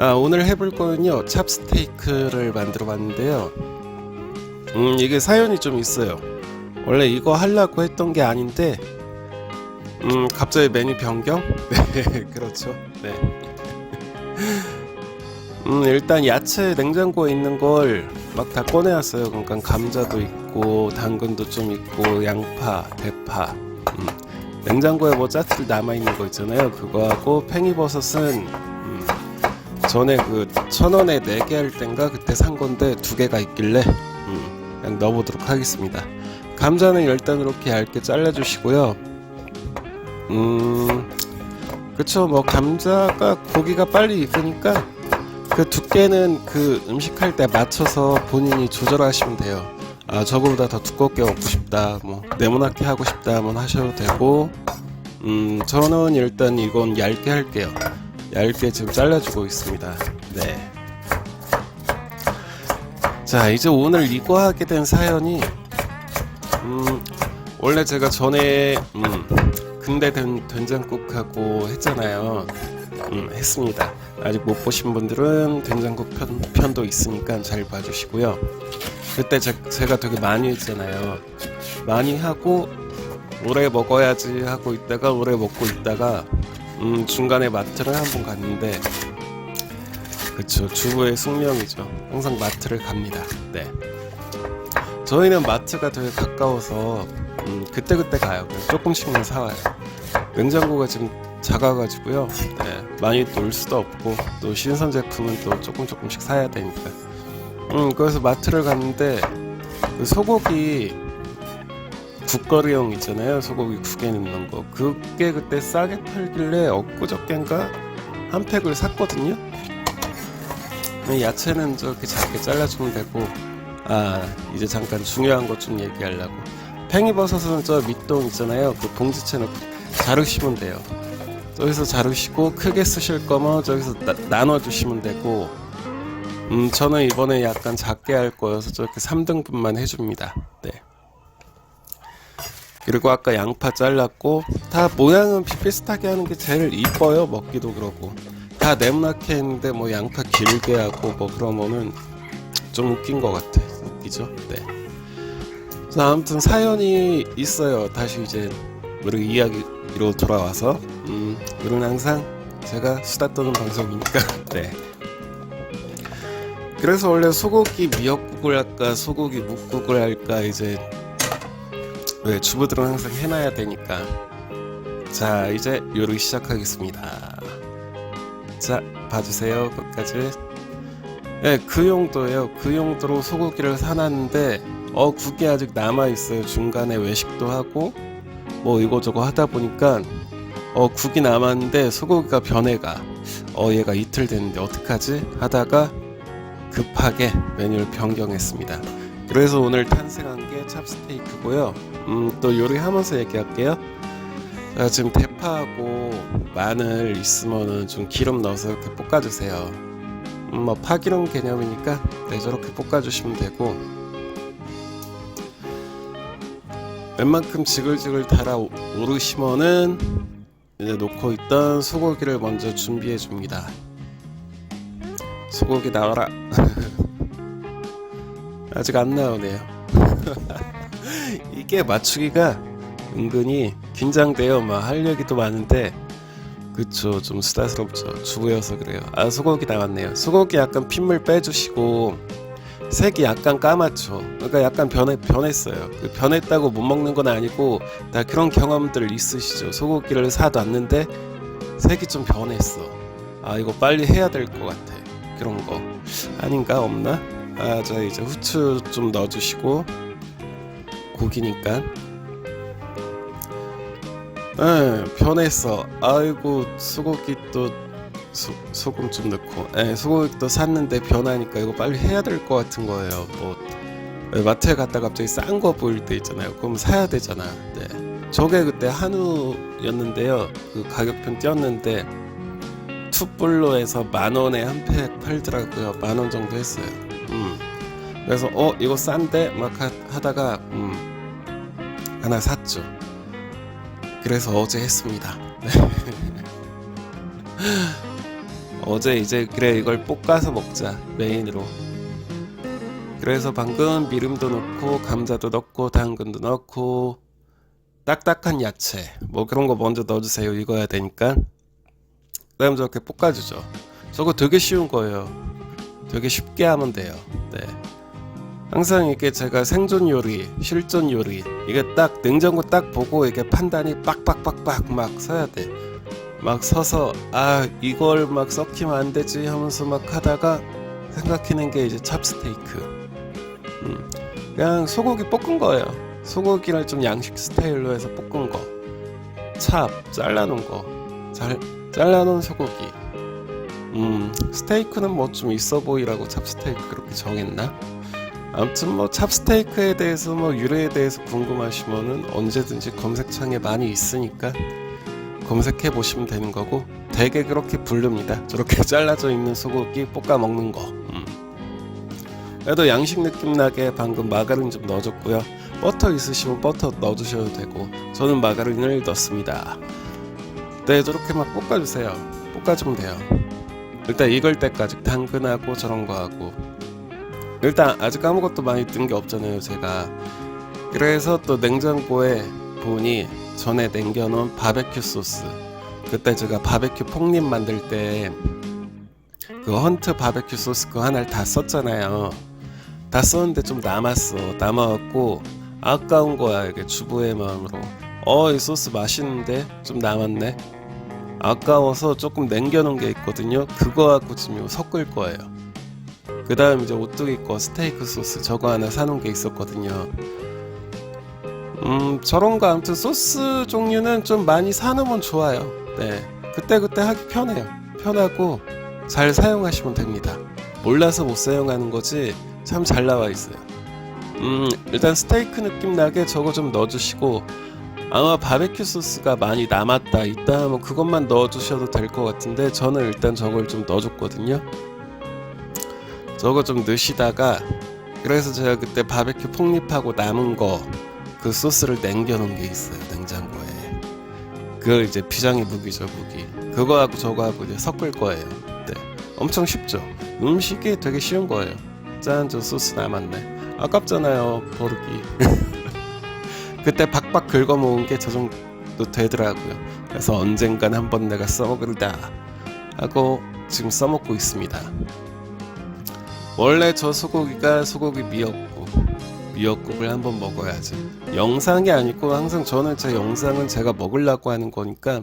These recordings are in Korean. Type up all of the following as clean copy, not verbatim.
오늘 해볼 거는요, 찹스테이크를 만들어 봤는데요. 이게 사연이 좀 있어요. 원래 이거 하려고 했던 게 아닌데, 갑자기 메뉴 변경? 네, 그렇죠. 네. 일단 야채 냉장고에 있는 걸 막 다 꺼내왔어요. 그러니까 감자도 있고, 당근도 좀 있고, 양파, 대파. 냉장고에 뭐 짜투리 남아있는 거 있잖아요. 그거하고 팽이버섯은 전에 그 1,000원에 4개 할 땐가 그때 산 건데 2개가 있길래 그냥 넣어보도록 하겠습니다. 감자는 일단 이렇게 얇게 잘라주시고요. 그쵸, 뭐 감자가 고기가 빨리 익으니까 그 두께는 그 음식할 때 맞춰서 본인이 조절하시면 돼요. 저거보다 더 두껍게 먹고 싶다, 뭐 네모나게 하고 싶다 하면 하셔도 되고, 저는 일단 이건 얇게 할게요. 얇게 지금 잘라주고 있습니다. 네. 자, 이제 오늘 이거 하게 된 사연이, 원래 제가 전에 근대 된장국하고 했잖아요. 했습니다. 아직 못 보신 분들은 된장국 편도 있으니까 잘 봐주시고요. 그때 제가 되게 많이 했잖아요. 많이 하고 오래 먹어야지 하고 있다가 오래 먹고 있다가 중간에 마트를 한번 갔는데, 그쵸, 주부의 숙명이죠. 항상 마트를 갑니다. 네. 저희는 마트가 되게 가까워서 그때그때 가요. 조금씩만 사와요. 냉장고가 지금 작아가지고요. 네, 많이 놀 수도 없고 또 신선 제품은 또 조금씩 사야 되니까. 그래서 마트를 갔는데 그 소고기 국거리용 있잖아요. 소고기 국에 넣는 거. 그게 그때 싸게 팔길래 엊그저껜가 한 팩을 샀거든요. 야채는 저렇게 작게 잘라주면 되고, 이제 잠깐 중요한 것 좀 얘기하려고. 팽이버섯은 저 밑동 있잖아요. 그 봉지채 넣고 자르시면 돼요. 저기서 자르시고, 크게 쓰실 거면 저기서 나눠주시면 되고, 저는 이번에 약간 작게 할 거여서 저렇게 3등분만 해줍니다. 네. 그리고 아까 양파 잘랐고, 다 모양은 비슷하게 하는 게 제일 이뻐요. 먹기도 그러고. 다 네모나게 했는데 뭐 양파 길게 하고 뭐 그러면은 좀 웃긴 것 같아. 웃기죠? 네. 자, 아무튼 사연이 있어요. 다시 이제 우리 이야기로 돌아와서, 우리는 항상 제가 수다 떠는 방송이니까. 네. 그래서 원래 소고기 미역국을 할까 소고기 묵국을 할까, 이제 왜 주부들은 항상 해놔야 되니까. 자, 이제 요리 시작하겠습니다. 자, 봐주세요. 끝까지. 네, 그 용도예요. 그 용도로 소고기를 사놨는데 국이 아직 남아있어요. 중간에 외식도 하고 뭐 이거저거 하다 보니까 국이 남았는데 소고기가 변해가. 얘가 이틀 됐는데 어떡하지? 하다가 급하게 메뉴를 변경했습니다. 그래서 오늘 탄생한 게 찹스테이크고요. 또 요리하면서 얘기할게요. 자, 지금 대파하고 마늘 있으면은 좀 기름 넣어서 이렇게 볶아주세요. 뭐 파기름 개념이니까 저렇게 볶아주시면 되고, 웬만큼 지글지글 달아 오르시면은 이제 놓고 있던 소고기를 먼저 준비해 줍니다. 소고기 나와라. 아직 안 나오네요. 이게 맞추기가 은근히 긴장돼요. 막 할 얘기도 많은데, 그쵸, 좀 수다스럽죠. 주부여서 그래요. 소고기 나왔네요. 소고기 약간 핏물 빼주시고, 색이 약간 까맣죠. 그러니까 약간 변했어요. 그 변했다고 못 먹는 건 아니고 다 그런 경험들 있으시죠. 소고기를 사놨는데 색이 좀 변했어. 이거 빨리 해야 될 것 같아. 그런 거 아닌가? 없나? 자, 이제 후추 좀 넣어주시고, 고기니까. 변했어. 아이고, 소고기 또 소금 좀 넣고. 소고기 또 샀는데 변하니까 이거 빨리 해야 될 것 같은 거예요. 뭐 마트에 갔다 갑자기 싼 거 보일 때 있잖아요. 그럼 사야 되잖아. 네. 저게 그때 한우였는데요. 그 가격표 띄었는데 투불로에서 10,000원에 한 팩 팔더라고요. 10,000원 정도 했어요. 그래서 이거 싼데 막 하다가 하나 샀죠. 그래서 어제 했습니다. 어제 이제 그래 이걸 볶아서 먹자 메인으로. 그래서 방금 미림도 넣고 감자도 넣고 당근도 넣고 딱딱한 야채 뭐 그런 거 먼저 넣어주세요. 익어야 되니까. 그다음 저렇게 볶아주죠. 저거 되게 쉬운 거예요. 되게 쉽게 하면 돼요. 네. 항상 이게 제가 생존 요리, 실전 요리 이게 딱 냉장고 딱 보고 이게 판단이 빡빡빡빡 막 서야 돼. 막 서서 아 이걸 막 섞이면 안 되지 하면서 막 하다가 생각해낸 게 이제 찹스테이크. 그냥 소고기 볶은 거예요. 소고기를 좀 양식 스타일로 해서 볶은 거. 찹 잘라놓은 거. 잘 잘라놓은 소고기. 스테이크는 뭐 좀 있어 보이라고 찹스테이크 그렇게 정했나? 아무튼 뭐 찹스테이크에 대해서 뭐 유래에 대해서 궁금하시면은 언제든지 검색창에 많이 있으니까 검색해 보시면 되는 거고 되게 그렇게 부릅니다. 저렇게 잘라져 있는 소고기 볶아 먹는 거. 그래도 양식 느낌 나게 방금 마가린 좀 넣어줬고요. 버터 있으시면 버터 넣어주셔도 되고 저는 마가린을 넣습니다. 네, 저렇게 막 볶아주세요. 볶아주면 돼요. 일단 익을 때까지 당근하고 저런 거 하고. 일단 아직 아무것도 많이 뜬 게 없잖아요 제가. 그래서 또 냉장고에 보니 전에 남겨놓은 바베큐 소스. 그때 제가 바베큐 폭립 만들 때 그 헌트 바베큐 소스 그거 하나를 다 썼잖아요. 다 썼는데 좀 남아갖고 아까운 거야. 이게 주부의 마음으로 이 소스 맛있는데 좀 남았네. 아까워서 조금 남겨놓은 게 있거든요. 그거하고 지금 섞을 거예요. 그 다음 이제 오뚜기 거 스테이크 소스 저거 하나 사놓은 게 있었거든요. 저런 거 아무튼 소스 종류는 좀 많이 사놓으면 좋아요. 네, 그때그때 하기 편해요. 편하고 잘 사용하시면 됩니다. 몰라서 못 사용하는 거지 참 잘 나와 있어요. 일단 스테이크 느낌 나게 저거 좀 넣어주시고 아마 바베큐 소스가 많이 남았다 있다 하면 그것만 넣어주셔도 될 것 같은데 저는 일단 저걸 좀 넣어줬거든요. 저거 좀 넣으시다가 그래서 제가 그때 바베큐 폭립하고 남은 거 그 소스를 남겨놓은 게 있어요 냉장고에. 그걸 이제 비장의 무기죠 무기. 그거하고 저거하고 이제 섞을 거예요. 네, 엄청 쉽죠. 음식이 되게 쉬운 거예요. 짠, 저 소스 남았네. 아깝잖아요 버리기. 그때 박박 긁어 모은 게 저 정도 되더라고요. 그래서 언젠간 한번 내가 써먹으리다 하고 지금 써먹고 있습니다. 원래 저 소고기가 소고기 미역국을 한번 먹어야지. 영상이 아니고 항상 저는 제 영상은 제가 먹으려고 하는 거니까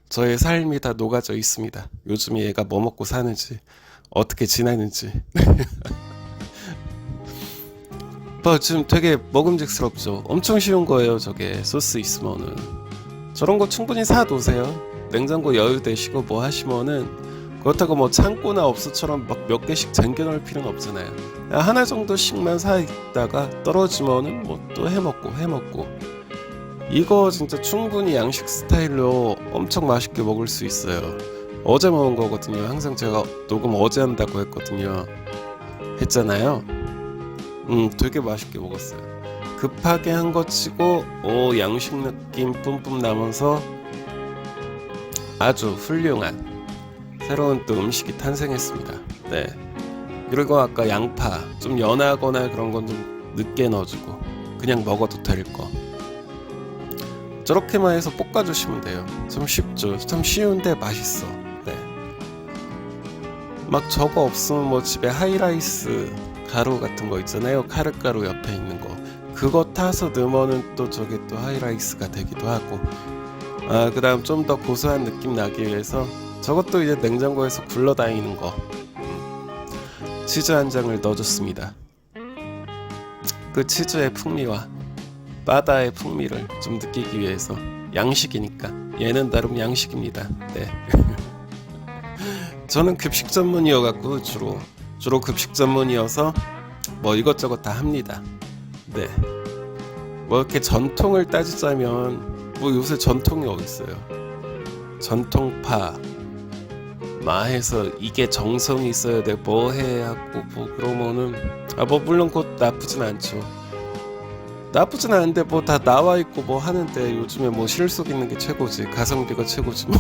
저의 삶이 다 녹아져 있습니다. 요즘에 얘가 뭐 먹고 사는지 어떻게 지내는지. 지금 되게 먹음직스럽죠. 엄청 쉬운 거예요. 저게 소스 있으면은 저런 거 충분히 사 놓으세요. 냉장고 여유 되시고 뭐 하시면은 그렇다고 뭐 창고나 업소처럼 막 몇 개씩 쟁겨놓을 필요는 없잖아요. 하나 정도씩만 사 있다가 떨어지면은 뭐 또 해먹고 이거 진짜 충분히 양식 스타일로 엄청 맛있게 먹을 수 있어요. 어제 먹은 거거든요. 항상 제가 녹음 어제 한다고 했잖아요. 되게 맛있게 먹었어요. 급하게 한 거 치고 양식 느낌 뿜뿜 나면서 아주 훌륭한 새로운 또 음식이 탄생했습니다. 네. 그리고 아까 양파 좀 연하거나 그런 건 좀 늦게 넣어주고 그냥 먹어도 될 거. 저렇게만 해서 볶아주시면 돼요. 좀 쉽죠. 참 쉬운데 맛있어. 네. 막 저거 없으면 뭐 집에 하이라이스 가루 같은 거 있잖아요. 카르가루 옆에 있는 거. 그거 타서 넣으면은 또 저게 또 하이라이스가 되기도 하고. 그 다음 좀 더 고소한 느낌 나기 위해서 저것도 이제 냉장고에서 굴러다니는 거. 치즈 한 장을 넣어줬습니다. 그 치즈의 풍미와 바다의 풍미를 좀 느끼기 위해서. 양식이니까 얘는 나름 양식입니다. 네. 저는 급식 전문이어갖고 주로 급식 전문이어서 뭐 이것저것 다 합니다. 네. 뭐 이렇게 전통을 따지자면 뭐 요새 전통이 어디 있어요? 전통파 마해서 이게 정성이 있어야 돼 뭐 해하고 뭐 그러면은 뭐 물론 그것 나쁘진 않죠. 나쁘진 않은데 뭐 다 나와 있고 뭐 하는데 요즘에 뭐 실속 있는 게 최고지. 가성비가 최고지 뭐.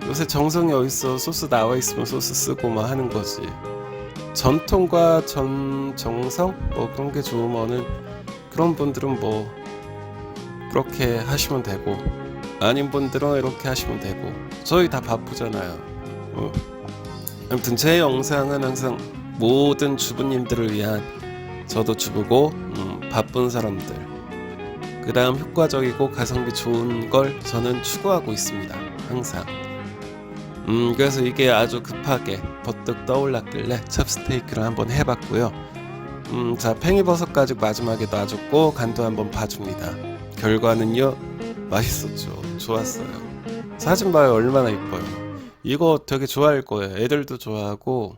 요새 정성이 어딨어. 소스 나와 있으면 소스 쓰고 막 하는 거지. 전통과 정성 뭐 그런 게 좋으면은 그런 분들은 뭐 그렇게 하시면 되고, 아닌 분들은 이렇게 하시면 되고, 저희 다 바쁘잖아요. 아무튼 제 영상은 항상 모든 주부님들을 위한, 저도 주부고 바쁜 사람들, 그 다음 효과적이고 가성비 좋은 걸 저는 추구하고 있습니다. 항상. 그래서 이게 아주 급하게 버뜩 떠올랐길래 찹스테이크를 한번 해봤고요. 자, 팽이버섯까지 마지막에 놔줬고 간도 한번 봐줍니다. 결과는요, 맛있었죠. 좋았어요. 사진 봐요. 얼마나 이뻐요. 이거 되게 좋아할 거예요. 애들도 좋아하고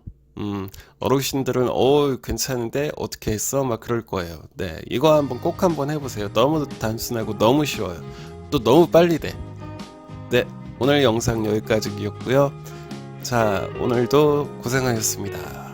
어르신들은 괜찮은데 어떻게 했어? 막 그럴 거예요. 네, 이거 꼭 한번 해보세요. 너무 단순하고 너무 쉬워요. 또 너무 빨리 돼. 네, 오늘 영상 여기까지였고요. 자, 오늘도 고생하셨습니다.